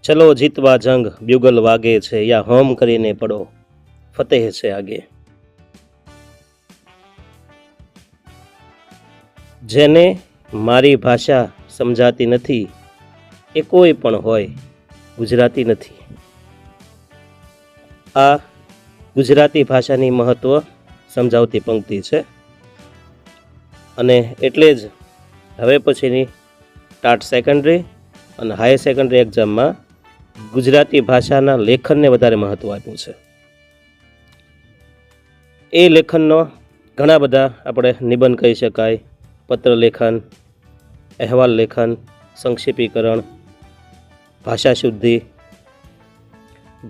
ચલો જીતવા જંગ બ્યુગલ વાગે છે, યા હોમ કરીને પડો ફતેહ છે આગે. જેને મારી ભાષા સમજાતી નથી એ કોઈ પણ હોય ગુજરાતી નથી. આ ગુજરાતી ભાષાની મહત્વ સમજાવતી પંક્તિ છે અને એટલે જ હવે પછીની ટાટ સેકન્ડરી અને હાયર સેકન્ડરી એક્ઝામમાં ગુજરાતી ભાષાના લેખનને વધારે મહત્વ આપ્યું છે. એ લેખનનો ઘણા બધા આપણે નિબંધ કહી શકાય, પત્ર લેખન, અહેવાલ લેખન, સંક્ષેપીકરણ, ભાષા શુદ્ધિ,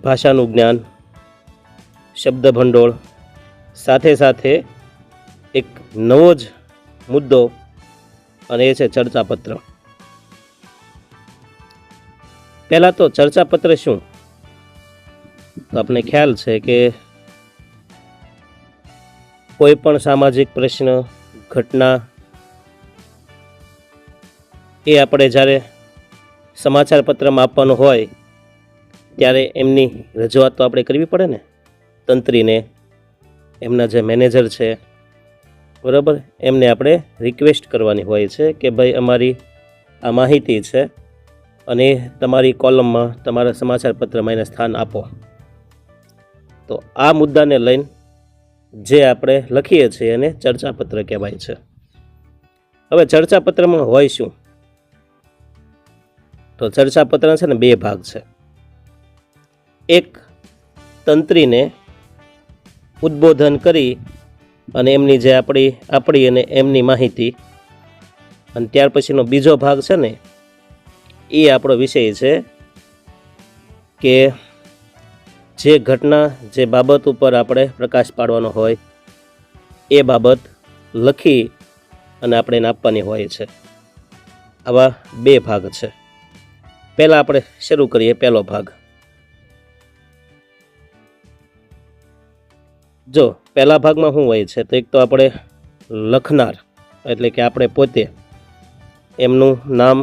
ભાષાનું જ્ઞાન, શબ્દ ભંડોળ, સાથે સાથે એક નવો જ મુદ્દો અને એ છે ચર્ચાપત્ર. પહેલાં તો ચર્ચાપત્ર શું? તો આપણે ખ્યાલ છે કે કોઈ પણ સામાજિક પ્રશ્ન, ઘટના એ આપણે જ્યારે સમાચાર પત્રમાં આપવાનું હોય ત્યારે એમની રજૂઆત તો આપણે કરવી પડે ને, તંત્રીને, એમના જે મેનેજર છે, બરાબર, એમને આપણે રિક્વેસ્ટ કરવાની હોય છે કે ભાઈ અમારી આ માહિતી છે અને તમારી કોલમમાં, તમારા સમાચાર પત્રમાં એને સ્થાન આપો. તો આ મુદ્દાને લઈને જે આપણે લખીએ છીએ એને ચર્ચાપત્ર કહેવાય છે. હવે ચર્ચાપત્રમાં હોય શું? તો ચર્ચાપત્ર છે ને બે ભાગ છે. એક તંત્રીને ઉદ્બોધન કરી અને એમની જે આપણી અને એમની માહિતી, અને ત્યાર પછીનો બીજો ભાગ છે ને એ આપણો વિષય છે કે જે ઘટના, જે બાબત ઉપર આપણે પ્રકાશ પાડવાનો હોય એ બાબત લખી અને આપણે એને આપવાની હોય છે. આવા બે ભાગ છે. પહેલાં આપણે શરૂ કરીએ પહેલો ભાગ. જો પહેલા ભાગમાં શું હોય છે, તો એક તો આપણે લખનાર એટલે કે આપણે પોતે, એમનું નામ,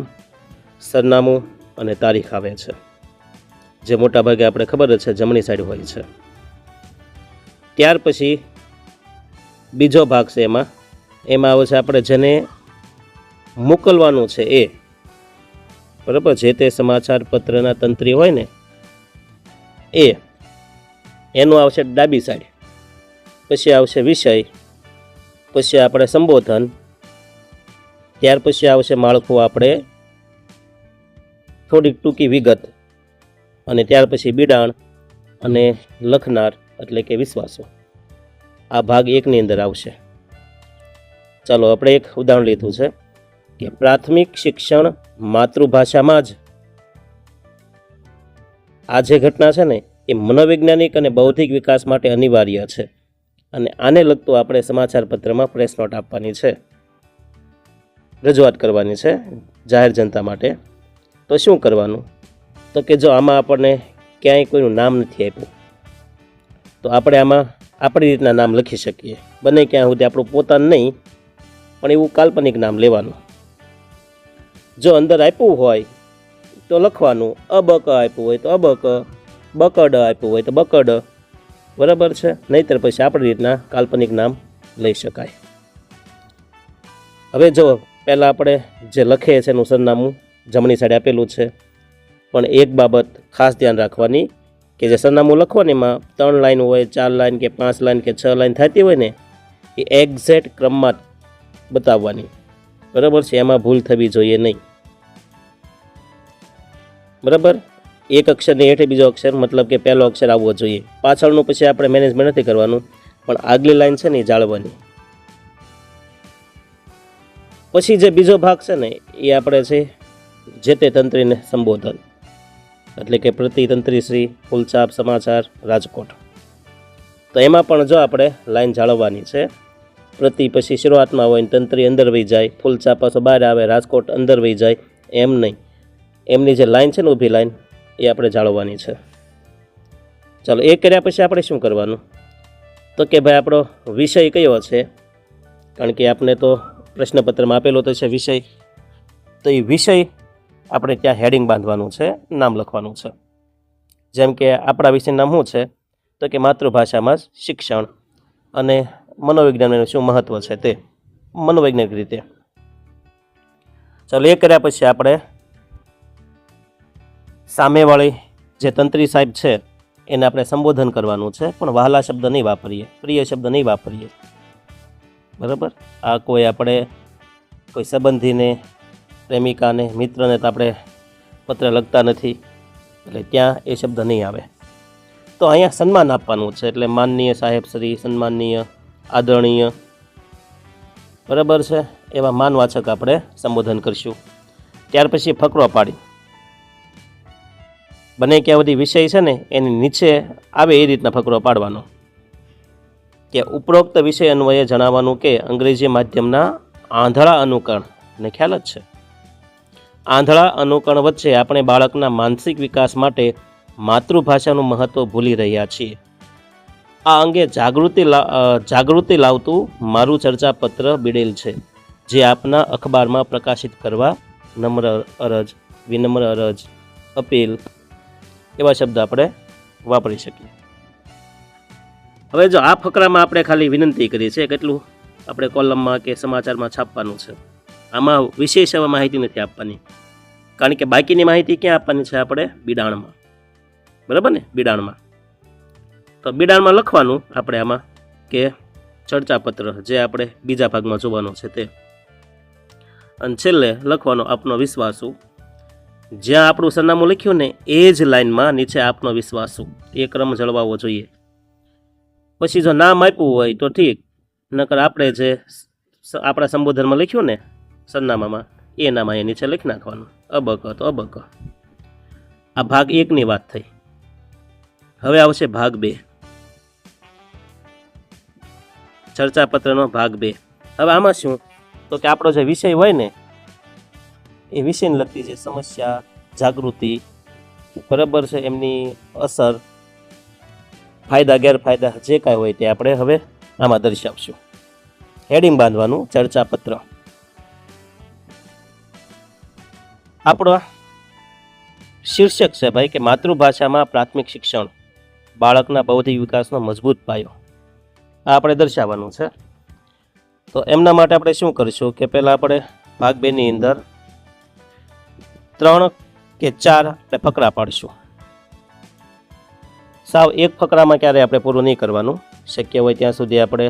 સરનામું અને તારીખ આવે છે, જે મોટા ભાગે આપણે ખબર જ છે જમણી સાઈડ હોય છે. ત્યાર પછી બીજો ભાગ છે, એમાં આવે છે આપણે જેને મોકલવાનું છે એ, બરાબર, જે તે સમાચાર પત્રના તંત્રી હોય ને એ, એનું આવશે ડાબી સાઈડ. પછી આવશે વિષય, પછી આપણે સંબોધન, ત્યાર પછી આવશે માળખું, આપણે થોડીક ટૂંકી વિગત, અને ત્યાર પછી બિડાણ અને લખનાર એટલે કે વિશ્વાસો. આ ભાગ એકની અંદર આવશે. ચાલો આપણે એક ઉદાહરણ લીધું છે કે પ્રાથમિક શિક્ષણ માતૃભાષામાં જ. આ જે ઘટના છે ને એ મનોવૈજ્ઞાનિક અને બૌદ્ધિક વિકાસ માટે અનિવાર્ય છે અને આને લગતું આપણે સમાચાર પત્રમાં પ્રેસ નોટ આપવાની છે, રજૂઆત કરવાની છે જાહેર જનતા માટે. તો શું કરવાનું? તો કે જો આમાં આપણને ક્યાંય કોઈનું નામ નથી આપ્યું તો આપણે આમાં આપણી રીતના નામ લખી શકીએ. બને ક્યાં સુધી આપણું પોતાનું નહીં પણ એવું કાલ્પનિક નામ લેવાનું. જો અંદર આપ્યું હોય તો લખવાનું અબક આપ્યું હોય તો અબક, બકડ આપ્યું હોય તો બકડ, બરાબર છે. નહીંતર પછી આપણી રીતના કાલ્પનિક નામ લઈ શકાય. હવે જો પહેલાં આપણે જે લખીએ છીએ એનું સરનામું જમણી સાઈડ આપેલું છે, પણ એક બાબત ખાસ ધ્યાન રાખવાની કે જે સરનામું લખવાનીમાં 3 લાઈન હોય, 4 લાઈન કે 5 લાઈન કે 6 લાઈન થતી હોય ને એ એક્ઝેક્ટ ક્રમમાં બતાવવાની, બરાબર છે. એમાં ભૂલ થવી જોઈએ નહીં, બરાબર. એક અક્ષરની હેઠે બીજો અક્ષર, મતલબ કે પહેલો અક્ષર આવવો જોઈએ. પાછળનું પછી આપણે મેનેજમેન્ટ નથી કરવાનું, પણ આગલી લાઈન છે ને એ જાળવવાની. પછી જે બીજો ભાગ છે ને એ આપણે છે જે તે તંત્રીને સંબોધન, એટલે કે પ્રતિતંત્રી શ્રી, ફૂલચાપ સમાચાર, રાજકોટ. તો એમાં પણ જો આપણે લાઈન જાળવવાની છે. પ્રતિ પછી શરૂઆતમાં હોય, તંત્રી અંદર વહી જાય, ફૂલચાપ પાછો બહાર આવે, રાજકોટ અંદર વહી જાય, એમ નહીં. એમની જે લાઈન છે ને ઊભી લાઈન એ આપણે જાળવવાની છે. ચાલો એ કર્યા પછી આપણે શું કરવાનું? તો કે ભાઈ આપણો વિષય કયો છે, કારણ કે આપણે તો પ્રશ્નપત્રમાં આપેલો તો છે વિષય. તો એ વિષય આપણે ત્યાં હેડિંગ બાંધવાનું છે, નામ લખવાનું છે. જેમ કે આપણા વિષયનું નામ શું છે, તો કે માતૃભાષામાં શિક્ષણ અને મનોવિજ્ઞાનનું શું મહત્ત્વ છે તે મનોવૈજ્ઞાનિક રીતે. ચાલો, એ કર્યા પછી આપણે સામેવાળી જે તંત્રી સાહેબ છે એને આપણે સંબોધન કરવાનું છે, પણ વહાલા શબ્દ નહીં વાપરીએ, પ્રિય શબ્દ નહીં વાપરીએ, બરાબર. આ આપણે કોઈ સંબંધીને, પ્રેમિકાને, મિત્રને તો આપણે પત્ર લખતા નથી, એટલે ત્યાં એ શબ્દ નહીં આવે. તો અહીંયા સન્માન આપવાનું છે, એટલે માનનીય સાહેબ શ્રી, સન્માનનીય, આદરણીય, બરાબર છે, એવા માનવાચક આપણે સંબોધન કરીશું. ત્યાર પછી ફકરો પાડી, બને ક્યાં બધી વિષય છે ને એની નીચે આવે એ રીતના ફકરો પાડવાનો કે ઉપરોક્ત વિષય અન્વયે જણાવવાનું કે અંગ્રેજી માધ્યમના આંધળા અનુકરણ, ને ખ્યાલ જ છે, આંધળા અનુકરણ વચ્ચે આપણે બાળકના માનસિક વિકાસ માટે માતૃભાષાનું મહત્ત્વ ભૂલી રહ્યા છીએ. આ અંગે જાગૃતિ લાવતું મારું ચર્ચાપત્ર બિડેલ છે, જે આપના અખબારમાં પ્રકાશિત કરવા નમ્ર અરજ, વિનમ્ર અરજ, અપીલ એવા શબ્દ આપણે વાપરી શકીએ. હવે જો આ ફકરામાં આપણે ખાલી વિનંતી કરી છે, કેટલું આપણે કોલમમાં કે સમાચારમાં છાપવાનું છે, આમાં વિશેષ એવા માહિતી નથી આપવાની, કારણ કે બાકીની માહિતી ક્યાં આપવાની છે, આપણે બિડાણમાં, બરાબર ને, બિડાણમાં. તો બિડાણમાં લખવાનું આપણે આમાં કે ચર્ચાપત્ર, જે આપણે બીજા ભાગમાં જોવાનું છે તે, અને છેલ્લે લખવાનો આપનો વિશ્વાસુ. જ્યાં આપણું સરનામું લખ્યું ને એ જ લાઈનમાં નીચે આપનો વિશ્વાસુ, એ ક્રમ જળવાવો જોઈએ. પછી જો નામ આપ્યું હોય તો ઠીક, નકર આપણે જે આપણા સંબોધનમાં લખ્યું ને સરનામામાં એ નામ અહીંયા નીચે લખી નાખવાનું, અબક તો અબક. આ ભાગ 1ની વાત થઈ. હવે આવશે ભાગ 2, ચર્ચાપત્રનો ભાગ 2. હવે આમાં શું, તો કે આપણો જે વિષય હોય ને એ વિષયને લગતી જે સમસ્યા, જાગૃતિ, બરાબર છે, એમની અસર, ફાયદા ગેરફાયદા જે કાંઈ હોય તે આપણે હવે આમાં દર્શાવશું. હેડિંગ બાંધવાનું, ચર્ચાપત્ર. આપણો શીર્ષક છે ભાઈ કે માતૃભાષામાં પ્રાથમિક શિક્ષણ, બાળકના બૌદ્ધિક વિકાસનો મજબૂત પાયો. આ આપણે દર્શાવવાનું છે. તો એમના માટે આપણે શું કરીશું કે પહેલાં આપણે ભાગ 2ની અંદર 3 કે 4 આપણે ફકરા પાડીશું. સાવ એક ફકરામાં ક્યારે આપણે પૂરું નહીં કરવાનું, શક્ય હોય ત્યાં સુધી આપણે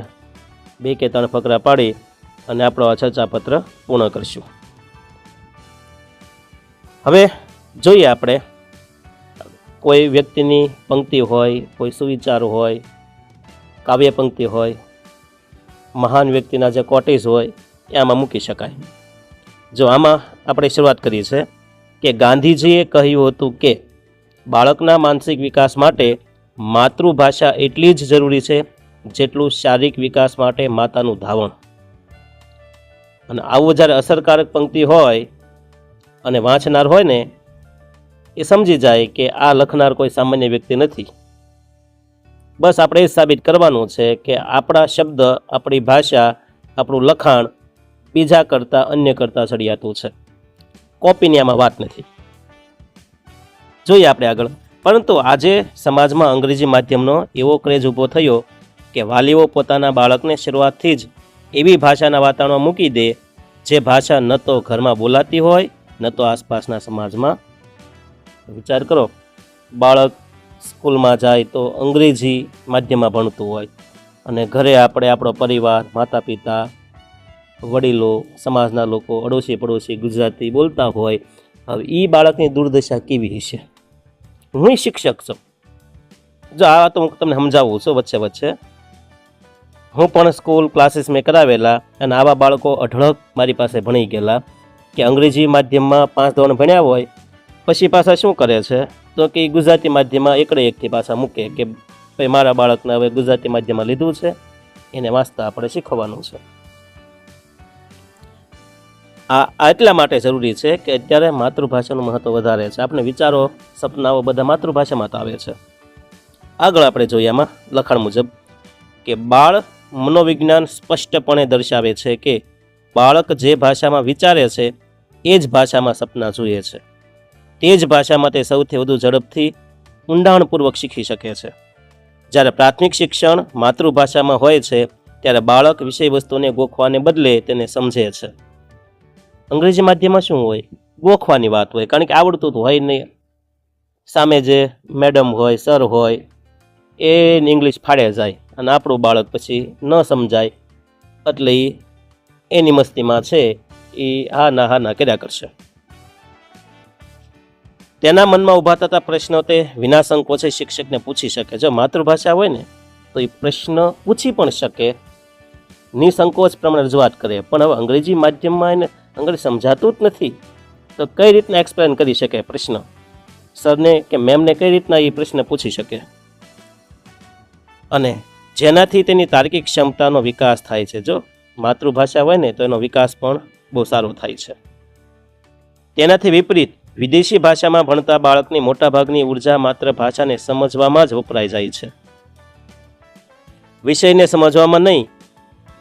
2 કે 3 ફકરા પાડી અને આપણો આ ચર્ચાપત્ર પૂર્ણ કરીશું. હવે જોઈએ આપણે કોઈ વ્યક્તિની પંક્તિ હોય, કોઈ સુવિચારો હોય, કાવ્ય પંક્તિ હોય, મહાન વ્યક્તિના જે કોટેજ હોય એ આમાં મૂકી શકાય. જો આમાં આપણે શરૂઆત કરી છે કે ગાંધીજીએ કહ્યું હતું કે બાળકના માનસિક વિકાસ માટે માતૃભાષા એટલી જ જરૂરી છે જેટલું શારીરિક વિકાસ માટે માતાનું ધાવણ. અને આવું જ્યારે અસરકારક પંક્તિ હોય અને વાંચનાર હોય ને એ સમજી જાય કે આ લખનાર કોઈ સામાન્ય વ્યક્તિ નથી. બસ આપણે એ સાબિત કરવાનું છે કે આપણા શબ્દ, આપણી ભાષા, આપણું લખાણ બીજા કરતાં, અન્ય કરતાં ચડિયાતું છે. કોપીની આમાં વાત નથી. જોઈએ આપણે આગળ. પરંતુ આજે સમાજમાં અંગ્રેજી માધ્યમનો એવો ક્રેઝ ઊભો થયો કે વાલીઓ પોતાના બાળકને શરૂઆતથી જ એવી ભાષાના વાતાવરણમાં મૂકી દે જે ભાષા ન તો ઘરમાં બોલાતી હોય ન તો આસપાસના સમાજમાં. વિચાર કરો, બાળક સ્કૂલમાં જાય તો અંગ્રેજી માધ્યમમાં ભણતું હોય અને ઘરે આપણે આપણો પરિવાર, માતા પિતા, વડીલો, સમાજના લોકો, અડોશી પડોશી ગુજરાતી બોલતા હોય. હવે એ બાળકની દુર્દશા કેવી હશે? હું શિક્ષક છું, જો આ તો હું તમને સમજાવું છું વચ્ચે વચ્ચે. હું પણ સ્કૂલ ક્લાસીસ મેં કરાવેલા અને આવા બાળકો અઢળક મારી પાસે ભણી ગયેલા કે અંગ્રેજી માધ્યમમાં 5 ધોરણ ભણ્યા હોય પછી પાછા શું કરે છે તો કે ગુજરાતી માધ્યમમાં એકથી પાછા મૂકે કે ભાઈ મારા બાળકને હવે ગુજરાતી માધ્યમમાં લીધું છે, એને વાંચતા આપણે શીખવાનું છે. આ એટલા માટે જરૂરી છે કે અત્યારે માતૃભાષાનું મહત્ત્વ વધારે છે. આપણે વિચારો, સપનાઓ બધા માતૃભાષામાં તો આવે છે. આગળ આપણે જોઈએ આમાં લખાણ મુજબ કે બાળ મનોવિજ્ઞાન સ્પષ્ટપણે દર્શાવે છે કે બાળક જે ભાષામાં વિચારે છે એ જ ભાષામાં સપના જુએ છે. તે જ ભાષામાં તે સૌથી વધુ ઝડપથી ઊંડાણપૂર્વક શીખી શકે છે. જ્યારે પ્રાથમિક શિક્ષણ માતૃભાષામાં હોય છે ત્યારે બાળક વિષયવસ્તુને ગોખવાને બદલે તેને સમજે છે. અંગ્રેજી માધ્યમમાં શું હોય? ગોખવાની વાત હોય, કારણ કે આવડતું તો હોય નહીં. સામે જે મેડમ હોય, સર હોય, એ ઇંગ્લિશ ફાડે જાય અને આપણું બાળક પછી ન સમજાય એટલે એની મસ્તીમાં છે એ હા ના કર્યા કરશે. તેના મનમાં ઊભા થતા પ્રશ્નો તે વિના સંકોચે શિક્ષકને પૂછી શકે. જો માતૃભાષા હોય ને તો એ પ્રશ્ન પૂછી પણ શકે, નિસંકોચ પ્રમાણે રજૂઆત કરે. પણ હવે અંગ્રેજી માધ્યમમાં એને અંગ્રેજી સમજાતું જ નથી તો કઈ રીતના એક્સપ્લેન કરી શકે પ્રશ્ન? સરને કે મેમને કઈ રીતના એ પ્રશ્ન પૂછી શકે? અને જેનાથી તેની તાર્કિક ક્ષમતાનો વિકાસ થાય છે. જો માતૃભાષા હોય ને તો એનો વિકાસ પણ બહુ સારો થાય છે. તેનાથી વિપરીત વિદેશી ભાષામાં ભણતા બાળકની મોટાભાગની ઉર્જા માત્ર ભાષાને સમજવામાં જ વપરાઈ જાય છે, વિષયને સમજવામાં નહીં.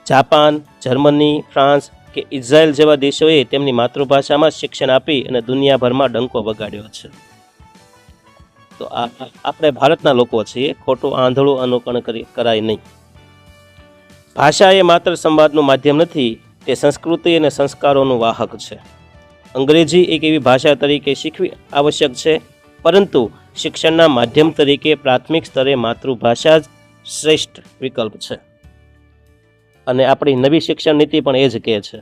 જાપાન, જર્મની, ફ્રાન્સ કે ઇઝરાયલ જેવા દેશોએ તેમની માતૃભાષામાં શિક્ષણ આપી અને દુનિયાભરમાં ડંકો વગાડ્યો છે. તો આપણે ભારતના લોકો છીએ, ખોટું આંધળું અનુકરણ કરાય નહીં. ભાષા એ માત્ર સંવાદનું માધ્યમ નથી, તે સંસ્કૃતિ અને સંસ્કારોનું વાહક છે. અંગ્રેજી એક એવી ભાષા તરીકે શીખવી આવશ્યક છે, પરંતુ શિક્ષણના માધ્યમ તરીકે પ્રાથમિક સ્તરે માતૃભાષા જ શ્રેષ્ઠ વિકલ્પ છે. અને આપણી નવી શિક્ષણ નીતિ પણ એ જ કહે છે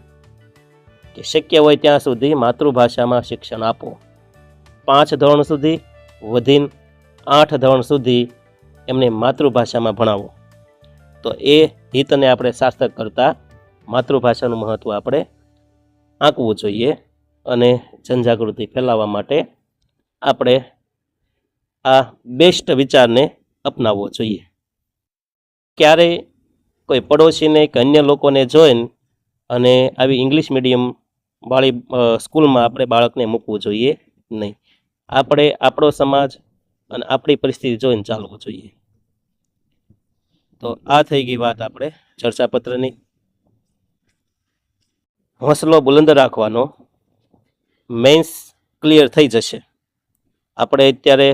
કે શક્ય હોય ત્યાં સુધી માતૃભાષામાં શિક્ષણ આપો. 5 ધોરણ સુધી, વધીને 8 ધોરણ સુધી એમને માતૃભાષામાં ભણાવો. તો એ હિતને આપણે સાર્થક કરતાં માતૃભાષાનું મહત્ત્વ આપણે આંકવું જોઈએ અને જનજાગૃતિ ફેલાવવા માટે આપણે આ બેસ્ટ વિચારને અપનાવવો જોઈએ. ક્યારેય કોઈ પડોશીને કે અન્ય લોકોને જોઈને અને આવી ઇંગ્લિશ મીડિયમ વાળી સ્કૂલમાં આપણે બાળકને મૂકવું જોઈએ નહીં. આપણે આપણો સમાજ અને આપણી પરિસ્થિતિ જોઈને ચાલવું જોઈએ. તો આ થઈ ગઈ વાત આપણે ચર્ચાપત્રની. હોંસલો બુલંદ રાખવાનો, મેન્સ ક્લિયર થઈ જશે. આપણે અત્યારે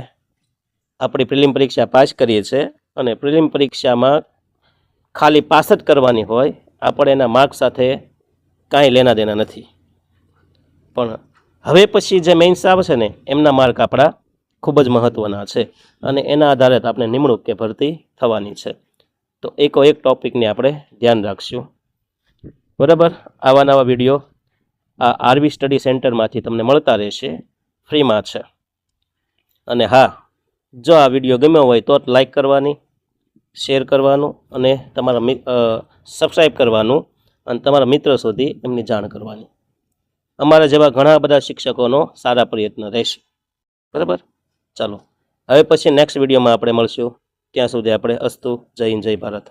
આપણી પ્રિલિમ પરીક્ષા પાસ કરીએ છીએ અને પ્રિલિમ પરીક્ષામાં ખાલી પાસ જ કરવાની હોય, આપણે એના માર્ક સાથે કાંઈ લેના દેના નથી. પણ હવે પછી જે મેઇન્સ આવશે ને એમના માર્ક આપણા ખૂબ જ મહત્ત્વના છે અને એના આધારે આપણે નિમણૂક કે ભરતી થવાની છે. તો એક ટોપિકને આપણે ધ્યાન રાખશું. બરાબર. આવા નવા વિડીયો આ આરવી સ્ટડી સેન્ટરમાંથી તમને મળતા રહેશે, ફ્રીમાં છે. અને હા, જો આ વિડીયો ગમ્યો હોય તો લાઈક કરવાની, શેર કરવાનું અને તમારા સબસ્ક્રાઈબ કરવાનું અને તમારા મિત્રો સુધી એમની જાણ કરવાની. અમારા જેવા ઘણા બધા શિક્ષકોનો સારા પ્રયત્ન રહેશે. બરાબર. ચાલો હવે પછી નેક્સ્ટ વિડીયોમાં આપણે મળશું. ત્યાં સુધી આપણે અસ્તુ. જય હિન્દ, જય ભારત.